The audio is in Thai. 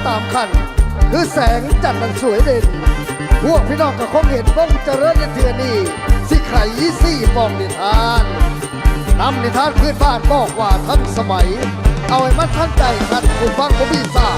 ตามคันคือแสงจันทร์มันสวยเด่นพวกพี่น้องก็คงเห็นวงเจริญในเทือนี้สิไข่สี่ฟองนิทานนำนิทานพื้นบ้านบอกว่าทันสมัยเอาให้มันทันใจทันผู้ฟังผู้พิศา